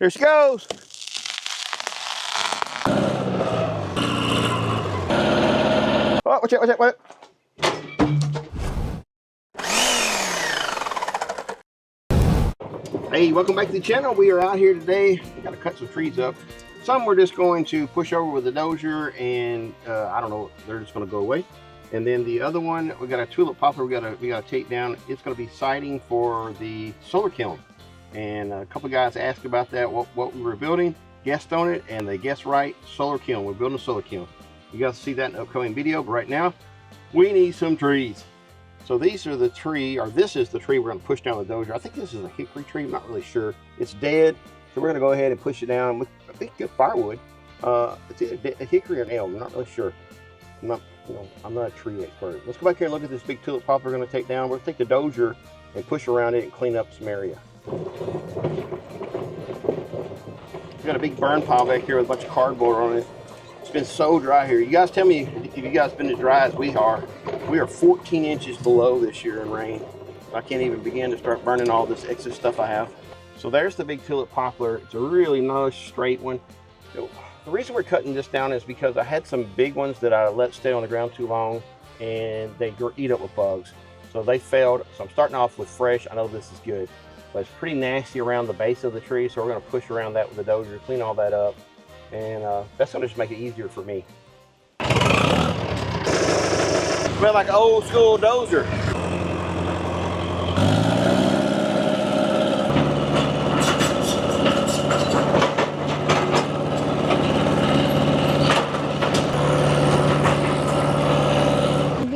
Here she goes. Oh, watch out, watch out, watch out. Hey, welcome back to the channel. We are out here today. We got to cut some trees up. Some we're just going to push over with a dozer, and I don't know, they're just going to go away. And then the other one, we got a tulip poplar. We got to take down. It's going to be siding for the solar kiln. And a couple guys asked about that, what we were building, guessed on it, and they guessed right. Solar kiln. We're building a solar kiln. You guys see that in the upcoming video. But right now, we need some trees. So these are the tree, or this is the tree we're going to push down the dozer. I think this is a hickory tree. I'm not really sure. It's dead, so we're going to go ahead and push it down with, I think, good firewood. It's either a hickory or an elm. I'm not really sure. I'm not a tree expert. Let's go back here and look at this big tulip poplar we're going to take down. We're going to take the dozer and push around it and clean up some area. We got a big burn pile back here with a bunch of cardboard on it. It's been so dry here. You guys tell me if you guys been as dry as we are. We are 14 inches below this year in rain. I can't even begin to start burning all this excess stuff I have. So there's the big tulip poplar. It's a really nice straight one. So the reason we're cutting this down is because I had some big ones that I let stay on the ground too long, and they eat up with bugs. So they failed. So I'm starting off with fresh. I know this is good, but it's pretty nasty around the base of the tree. So we're going to push around that with the dozer, clean all that up. And that's going to just make it easier for me. Smell like an old school dozer.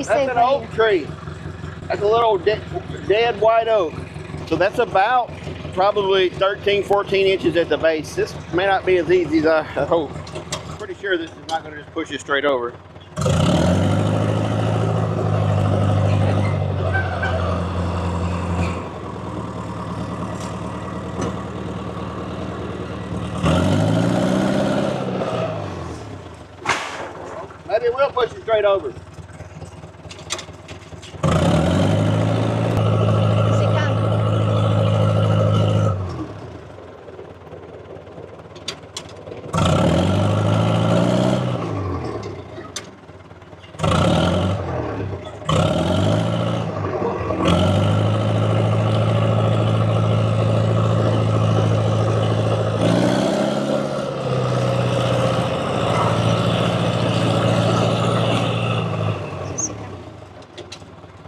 That's an oak tree. That's a little dead white oak. So that's about probably 13, 14 inches at the base. This may not be as easy as I hope. I'm pretty sure this is not going to just push it straight over. Maybe it will push it straight over.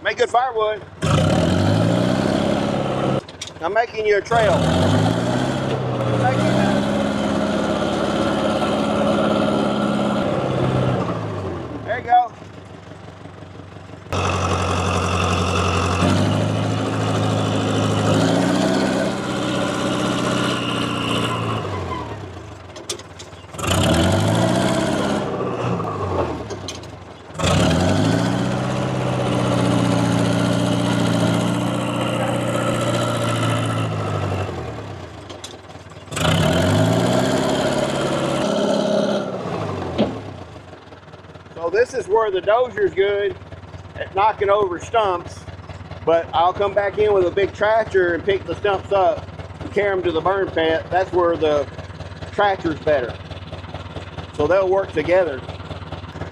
Make good firewood. I'm making you a trail. There you go. So this is where the dozer's good at knocking over stumps, but I'll come back in with a big tractor and pick the stumps up and carry them to the burn pit. That's where the tractor's better. So they'll work together.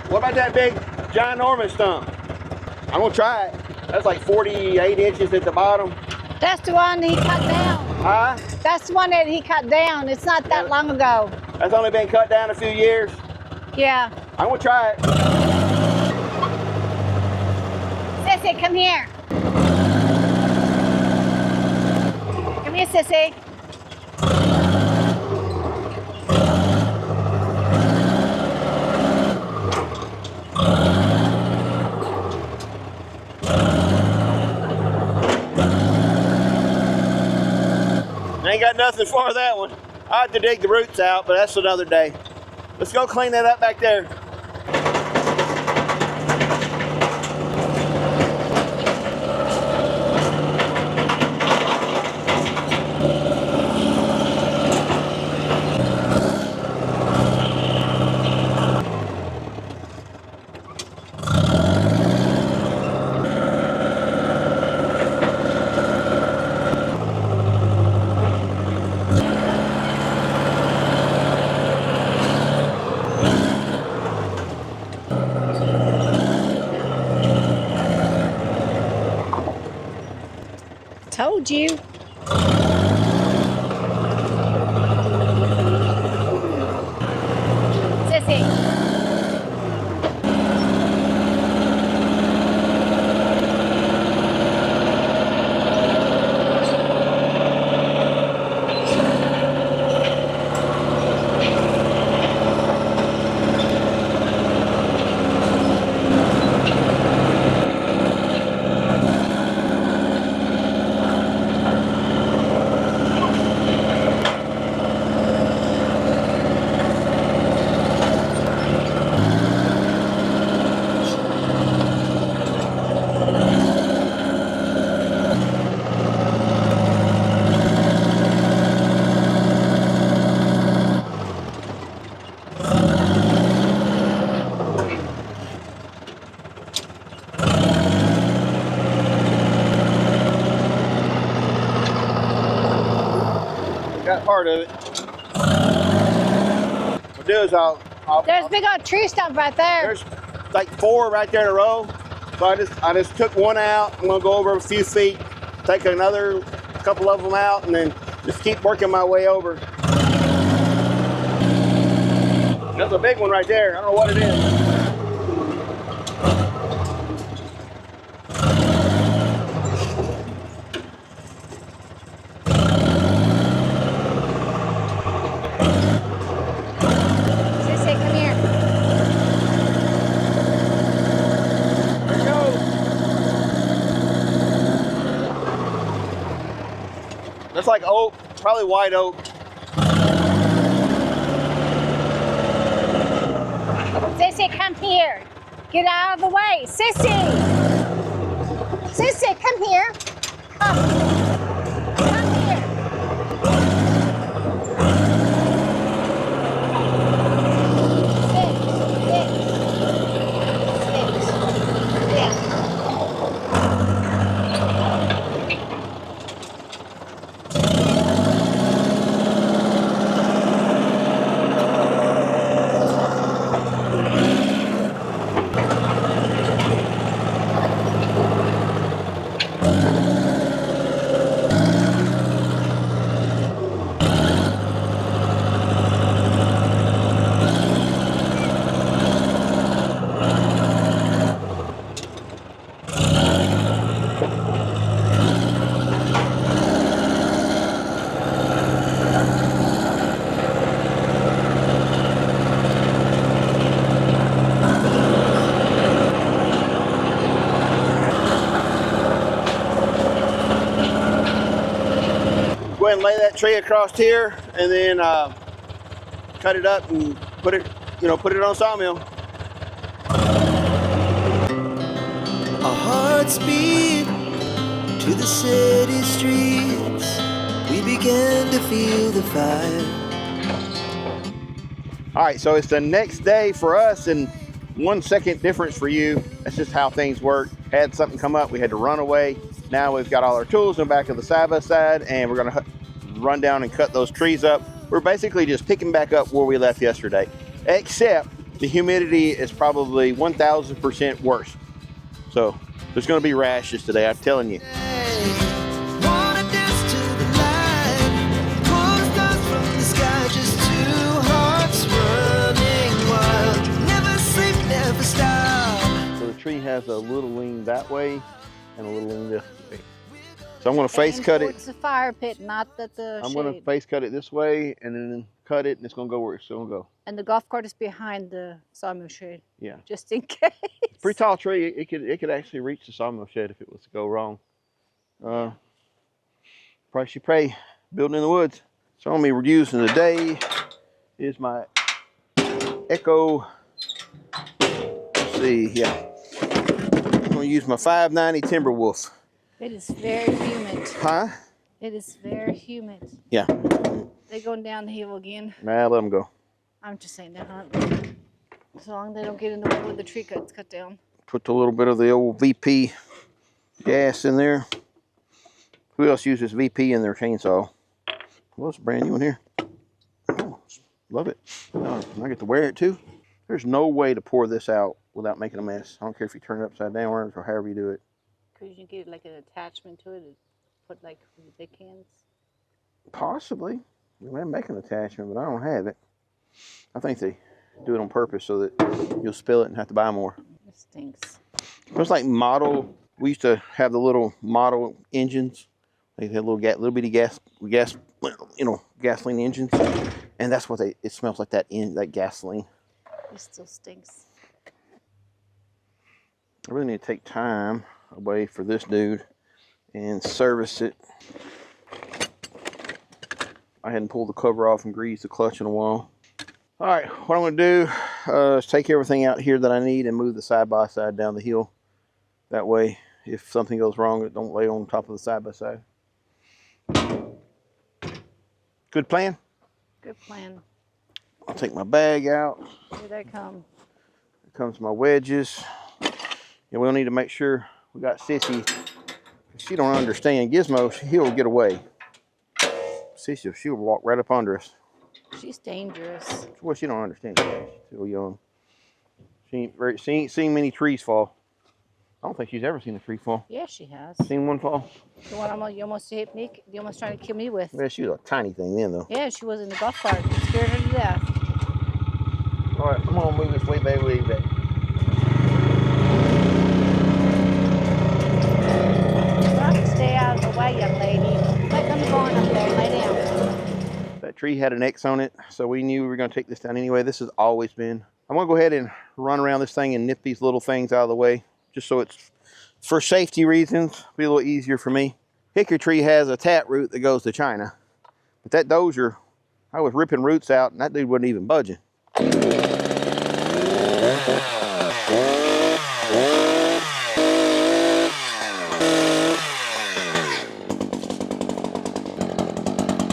What about that big ginormous stump? I'm gonna try it. That's like 48 inches at the bottom. That's the one he cut down. Huh? That's the one that he cut down. It's not that long ago. That's only been cut down a few years. Yeah. I'm gonna try it. Sissy, come here. Come here, Sissy. I ain't got nothing for that one. I have to dig the roots out, but that's another day. Let's go clean that up back there. Did you? Sissy. Got part of it. What I'll do is There's a big old tree stump right there. there's like 4 right there in a row. So I just took one out. I'm gonna go over a few feet, take another couple of them out, and then just keep working my way over. That's a big one right there. I don't know what it is. That's like oak, probably white oak. Sissy, come here. Get out of the way. Sissy! Sissy, come here. Come. Come here. Sit. Yeah. Go ahead and lay that tree across here, and then cut it up and put it on sawmill. Our hearts beat to the city streets. We began to feel the fire. All right, so it's the next day for us and 1 second difference for you. That's just how things work. Had something come up, we had to run away. Now we've got all our tools in the back of the side-by-side, and we're gonna run down and cut those trees up. We're basically just picking back up where we left yesterday, except the humidity is probably 1,000% worse. So there's gonna be rashes today, I'm telling you. Wanna dance to the light, pull the stars from the sky, just 2 hearts running wild. Never sleep, never stop. So the tree has a little lean that way and a little lean this way. So I'm gonna face cut it. It's the fire pit, not that the I'm shade. gonna face cut it this way and then cut it, and it's gonna go where it's gonna go. And the golf cart is behind the sawmill shade. Yeah. Just in case. Pretty tall tree. It could actually reach the sawmill shed if it was to go wrong. Price you pay building in the woods. So what we're using today is my Echo. Let's see, yeah. I'm gonna use my 590 Timberwolf. It is very humid. Huh? It is very humid. Yeah. They going down the hill again. Nah, let them go. I'm just saying that, huh? As long as they don't get in the way with the tree cuts cut down. Put a little bit of the old VP gas in there. Who else uses VP in their chainsaw? What's brand new in here? Oh, love it. Oh, I get to wear it too. There's no way to pour this out without making a mess. I don't care if you turn it upside down or however you do it. Because you get like an attachment to it. put like the big cans? Possibly. We may make an attachment, but I don't have it. I think they do it on purpose so that you'll spill it and have to buy more. It stinks. It's like model. We used to have the little model engines. They had little bitty gas, gasoline engines, and that's what it smells like, that gasoline. It still stinks. I really need to take time away for this dude and service it. I hadn't pulled the cover off and greased the clutch in a while. All right, what I'm going to do is take everything out here that I need and move the side-by-side down the hill. That way, if something goes wrong, it don't lay on top of the side-by-side. Good plan? Good plan. I'll take my bag out. Here they come. Here comes my wedges. And we'll need to make sure we got Sissy. She don't understand. Gizmo, he'll get away. Sissy, she'll walk right up under us. She's dangerous. Well, she don't understand. She's still young. She ain't seen many trees fall. I don't think she's ever seen a tree fall. Yeah, she has. Seen one fall? The one you almost hit me, you almost trying to kill me with. Yeah, she was a tiny thing then, though. Yeah, she was in the golf cart. It scared her to death. All right, I'm gonna move this way back, way back. Stay out of the way, young lady. Let them go on up there and lay down. That tree had an X on it, so we knew we were gonna take this down anyway. This has always been. I'm gonna go ahead and run around this thing and nip these little things out of the way, just so it's, for safety reasons, be a little easier for me. Hickory tree has a taproot that goes to China, but that dozer, I was ripping roots out and that dude wasn't even budging.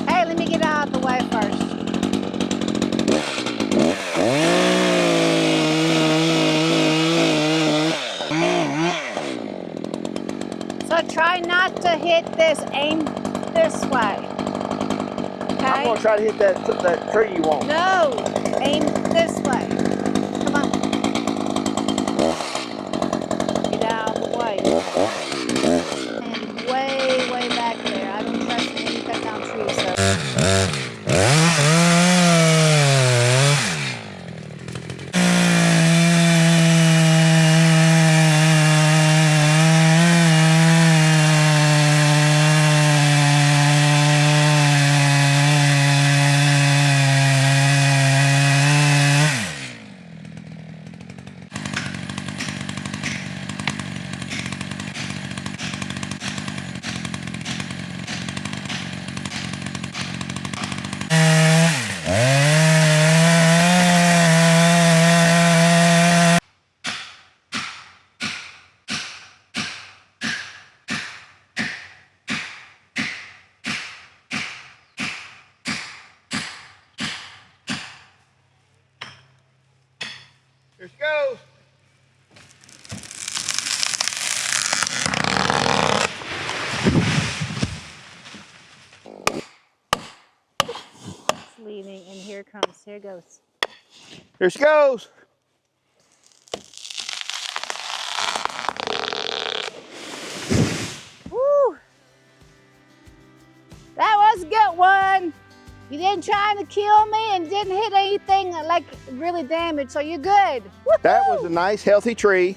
Hey, let me get out of the way first. So try not to hit this, aim this way. Okay? I'm gonna try to hit that tree you want. No, aim this way. Come on. Get out of the way. And way, way back there. I don't trust you when you cut down trees, so. Here she goes. It's leaving, and here it comes. Here it goes. Here she goes. Woo! That was a good one. You didn't try to kill me and didn't hit anything like really damaged, so you're good. Woo-hoo! That was a nice, healthy tree,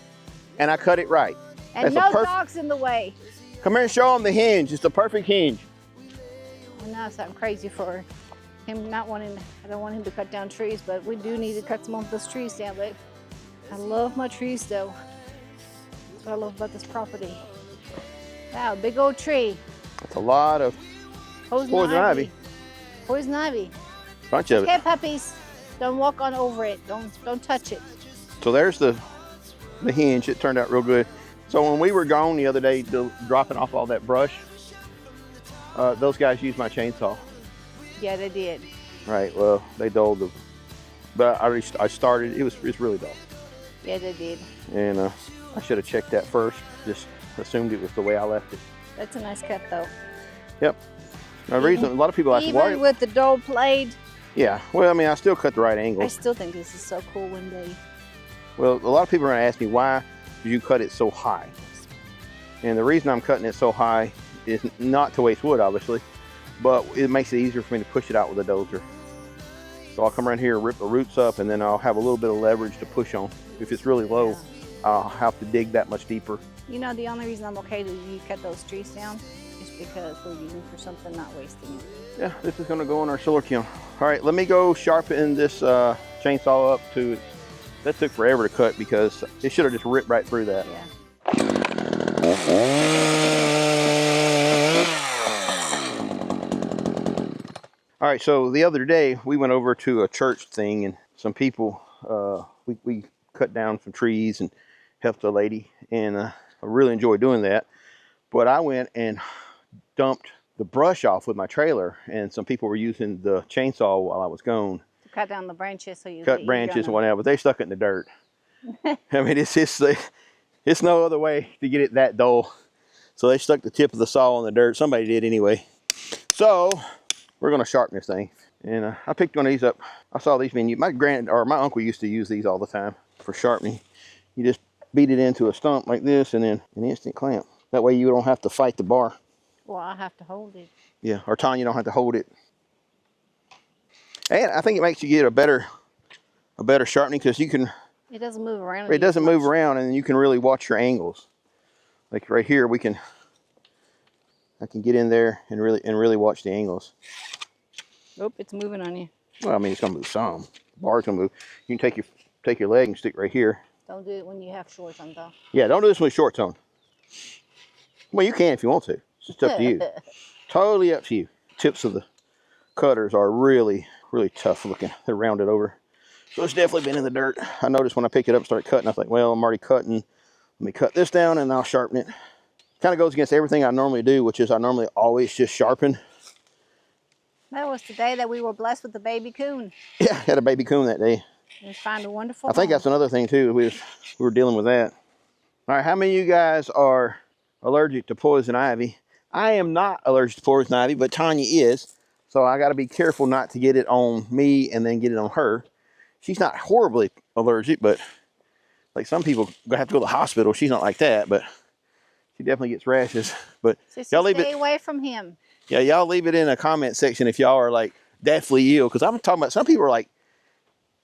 and I cut it right. And That's no dogs in the way. Come here and show them the hinge. It's the perfect hinge. I know something crazy for him not wanting, I don't want him to cut down trees, but we do need to cut some of those trees down. But I love my trees though. That's what I love about this property. Wow, big old tree. That's a lot of poison ivy. Poison ivy. Bunch of it. Okay, puppies. Don't walk on over it. Don't touch it. So there's the hinge. It turned out real good. So when we were gone the other day dropping off all that brush, those guys used my chainsaw. Yeah, they did. Right, well, they dulled the, but I started, it's really dull. Yeah, they did. And I should have checked that first, just assumed it was the way I left it. That's a nice cut though. Yep. Now, the reason, a lot of people ask, why? Even with the dull blade. Yeah, well, I mean, I still cut the right angle. I still think this is so cool one day. Well, a lot of people are gonna ask me, why did you cut it so high? And the reason I'm cutting it so high is not to waste wood, obviously, but it makes it easier for me to push it out with a dozer. So I'll come around here, rip the roots up, and then I'll have a little bit of leverage to push on. If it's really low, I'll have to dig that much deeper. You know, the only reason I'm okay that you cut those trees down is because we're using for something, not wasting it. Yeah, this is gonna go in our solar kiln. All right, let me go sharpen this chainsaw up to, that took forever to cut because it should have just ripped right through that. Yeah. All right, so the other day we went over to a church thing and some people, we cut down some trees and helped a lady, and I really enjoyed doing that. But I went and dumped the brush off with my trailer, and some people were using the chainsaw while I was gone. To cut down the branches so you Cut branches and whatnot, but they stuck it in the dirt. I mean, it's no other way to get it that dull. So they stuck the tip of the saw in the dirt. Somebody did anyway. So we're gonna sharpen this thing. And I picked one of these up. I saw these being used. My uncle used to use these all the time for sharpening. You just beat it into a stump like this and then an instant clamp. That way you don't have to fight the bar. Well, I have to hold it. Yeah, or Tanya don't have to hold it. And I think it makes you get a better sharpening because you can. It doesn't move around. It doesn't move around, and you can really watch your angles. Like right here, I can get in there and really watch the angles. Nope, it's moving on you. Well, I mean, it's gonna move some. The bar's gonna move. You can take your leg and stick right here. Don't do it when you have shorts on, though. Yeah, don't do this with shorts on. Well, you can if you want to. It's just up to you. Totally up to you. Tips of the cutters are really tough looking. They're rounded over. So it's definitely been in the dirt. I noticed when I picked it up and started cutting, I was like, well, I'm already cutting. Let me cut this down and I'll sharpen it. Kind of goes against everything I normally do, which is I normally always just sharpen. That was the day that we were blessed with the baby coon. Yeah, I had a baby coon that day. And find a wonderful I think that's another thing too. We were dealing with that. All right, how many of you guys are allergic to poison ivy? I am not allergic to poison ivy, but Tanya is. So I got to be careful not to get it on me and then get it on her. She's not horribly allergic, but like some people have to go to the hospital. She's not like that, but she definitely gets rashes. But y'all leave stay away from him. Yeah, y'all leave it in a comment section if y'all are like deathly ill. Because I'm talking about some people are like,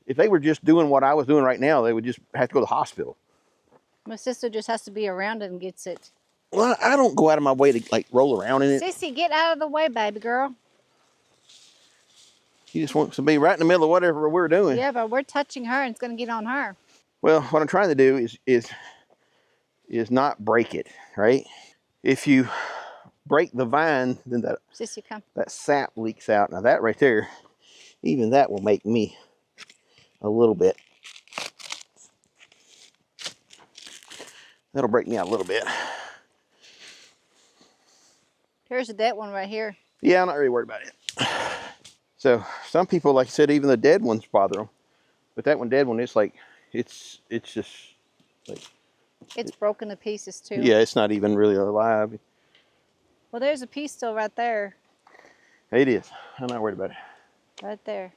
if they were just doing what I was doing right now, they would just have to go to the hospital. My sister just has to be around it and gets it. Well, I don't go out of my way to like roll around in it. Sissy, get out of the way, baby girl. She just wants to be right in the middle of whatever we're doing. Yeah, but we're touching her and it's going to get on her. Well, what I'm trying to do is not break it, right? If you break the vine, then Sissy, come. that sap leaks out. Now that right there, even that will make me a little bit. That'll break me out a little bit. Here's a dead one right here. Yeah, I'm not really worried about it. So some people, like I said, even the dead ones bother them. But that one dead one, it's like, it's just like. It's broken to pieces too. Yeah, it's not even really alive. Well, there's a piece still right there. It is. I'm not worried about it. Right there.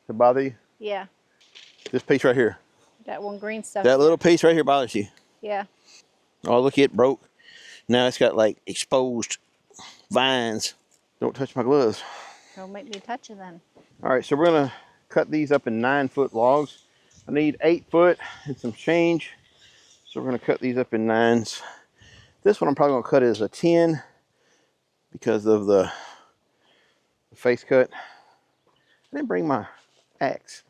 Does it bother you? Yeah. This piece right here. That one green stuff. That little piece right here bothers you? Yeah. Oh, look, it broke. Now it's got like exposed vines. Don't touch my gloves. Don't make me touch it then. All right, so we're gonna cut these up in 9-foot logs. I need 8 foot and some change. So we're gonna cut these up in 9s. This one I'm probably gonna cut as a 10 because of the face cut. I didn't bring my axe.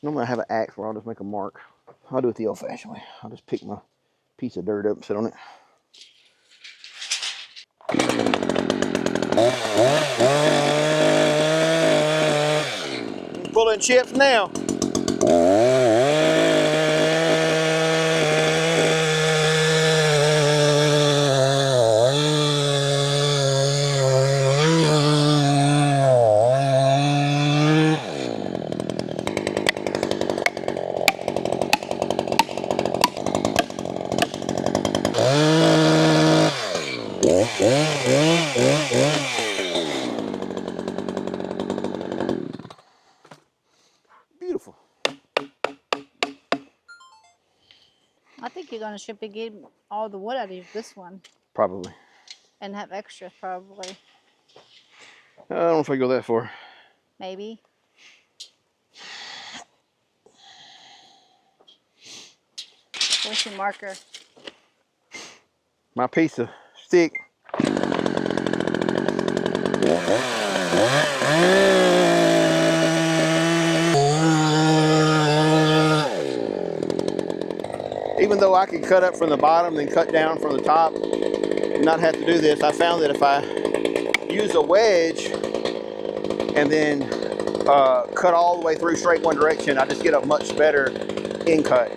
Normally I have an axe where I'll just make a mark. I'll do it the old-fashioned way. I'll just pick my piece of dirt up and sit on it. Pulling chips now. Beautiful. I think you're going to ship and get all the wood out of this one. Probably. And have extra probably. I don't know if I go that far. Maybe. Where's your marker? My piece of stick. Even though I could cut up from the bottom and cut down from the top and not have to do this, I found that if I use a wedge and then cut all the way through straight one direction, I just get a much better in cut.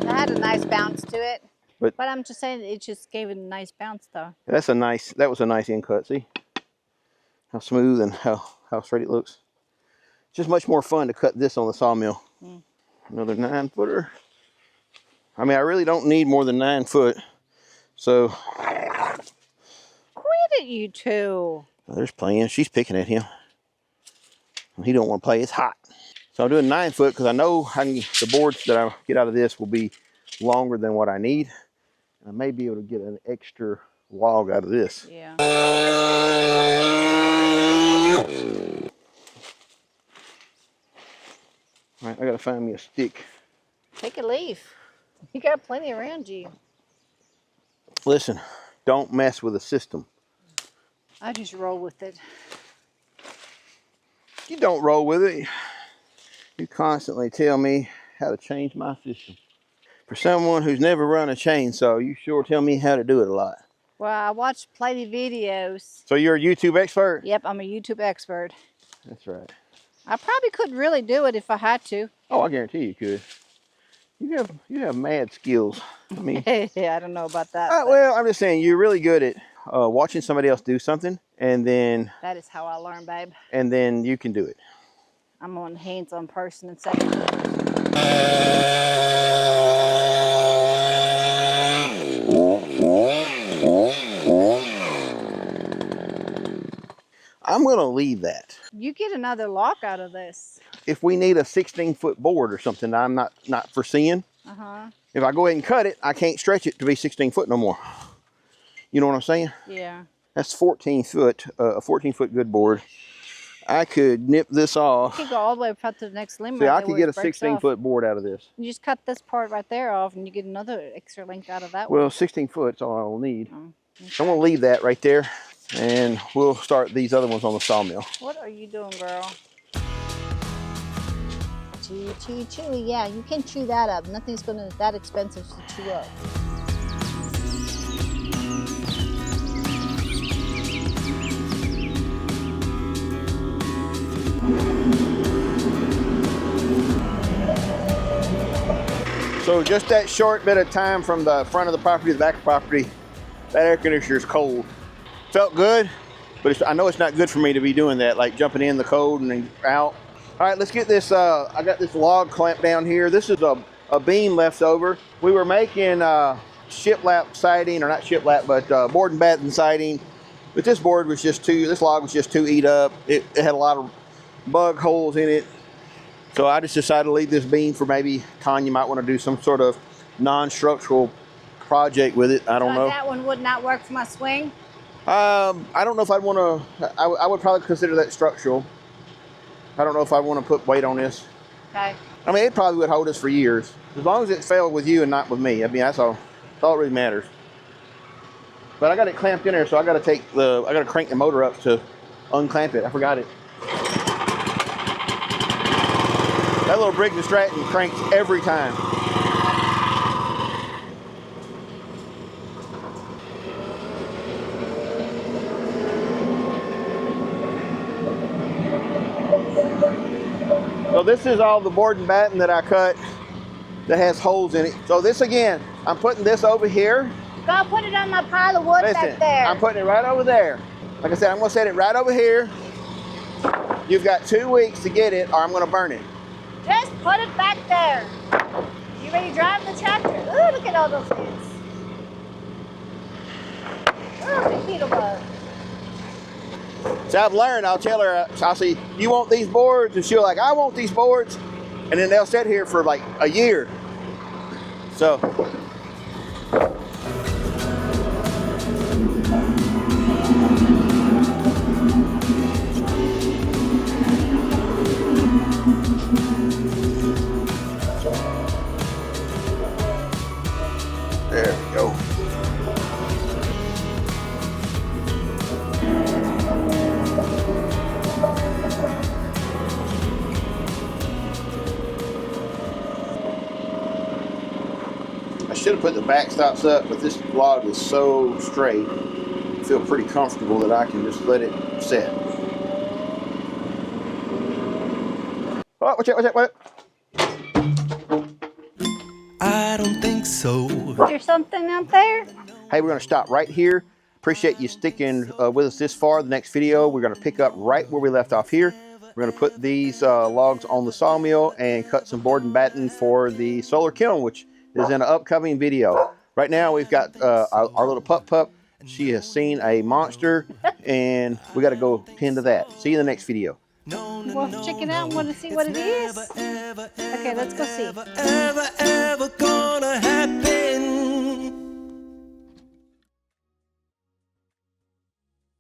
It had a nice bounce to it. But I'm just saying it just gave it a nice bounce though. that was a nice in cut. See how smooth and how straight it looks. It's just much more fun to cut this on the sawmill. Another 9-footer. I mean, I really don't need more than 9 foot. So Quit it, you two. there's playing. She's picking at him. He don't want to play. It's hot. So I'm doing 9 foot because I know the boards that I get out of this will be longer than what I need. I may be able to get an extra log out of this. Yeah. All right, I gotta find me a stick. Take a leaf. You got plenty around you. Listen, don't mess with the system. I just roll with it. You don't roll with it. You constantly tell me how to change my system. For someone who's never run a chainsaw, you sure tell me how to do it a lot. Well, I watched plenty of videos. So you're a YouTube expert? Yep, I'm a YouTube expert. That's right. I probably could really do it if I had to. Oh, I guarantee you could. You have mad skills. I mean, I don't know about that. well, I'm just saying you're really good at watching somebody else do something, and then That is how I learn, babe. and then you can do it. I'm on hands-on person and second. I'm gonna leave that. You get another lock out of this. If we need a 16-foot board or something, I'm not foreseeing. If I go ahead and cut it, I can't stretch it to be 16 foot no more. You know what I'm saying? Yeah. That's 14 foot, a 14-foot good board. I could nip this off. You could go all the way up to the next limb. See, right I there could where get a it breaks 16-foot board out of this. You just cut this part right there off and you get another extra length out of that Well, one. 16 foot's all I'll need. Oh, okay. I'm gonna leave that right there, and we'll start these other ones on the sawmill. What are you doing, girl? Chewy, chewy, chewy. Yeah, you can chew that up. Nothing's that expensive to chew up. So just that short bit of time from the front of the property to the back of the property, that air conditioner is cold. Felt good, but I know it's not good for me to be doing that, like jumping in the cold and then out. All right, let's get this, I got this log clamped down here. This is a beam left over. We were making shiplap siding, or not shiplap, but board-and-batten siding. But this board was just this log was just too eat up. It had a lot of bug holes in it. So I just decided to leave this beam for maybe Tanya might want to do some sort of non-structural project with it. I don't know. That one would not work for my swing? I don't know if I'd want to, I would probably consider that structural. I don't know if I want to put weight on this. Okay. I mean, it probably would hold us for years. As long as it failed with you and not with me. I mean, that's all it really matters. But I got it clamped in there, so I got to crank the motor up to unclamp it. I forgot it. That little Briggs & Stratton cranks every time. So this is all the board and batten that I cut that has holes in it. So this again, I'm putting this over here. Go put it on my pile of wood back there. I'm putting it right over there. Like I said, I'm gonna set it right over here. You've got 2 weeks to get it or I'm gonna burn it. Just put it back there. You ready to drive the tractor? Ooh, look at all those things. Ooh, big beetle bug. So I've learned, I'll tell her, I'll say, you want these boards? And she'll like, I want these boards. And then they'll sit here for like a year. So. There we go. I should have put the backstops up, but this log is so straight, I feel pretty comfortable that I can just let it set. Oh, watch out, watch out, watch out. I don't think so. Is there something out there? Hey, we're going to stop right here. Appreciate you sticking with us this far. The next video, we're going to pick up right where we left off here. We're going to put these logs on the sawmill and cut some board and batten for the solar kiln, which is in an upcoming video. Right now, we've got our little pup. She has seen a monster, and we got to go tend to that. See you in the next video. Well, check it out and want to see what it is. Okay, let's go see. Ever gonna happen?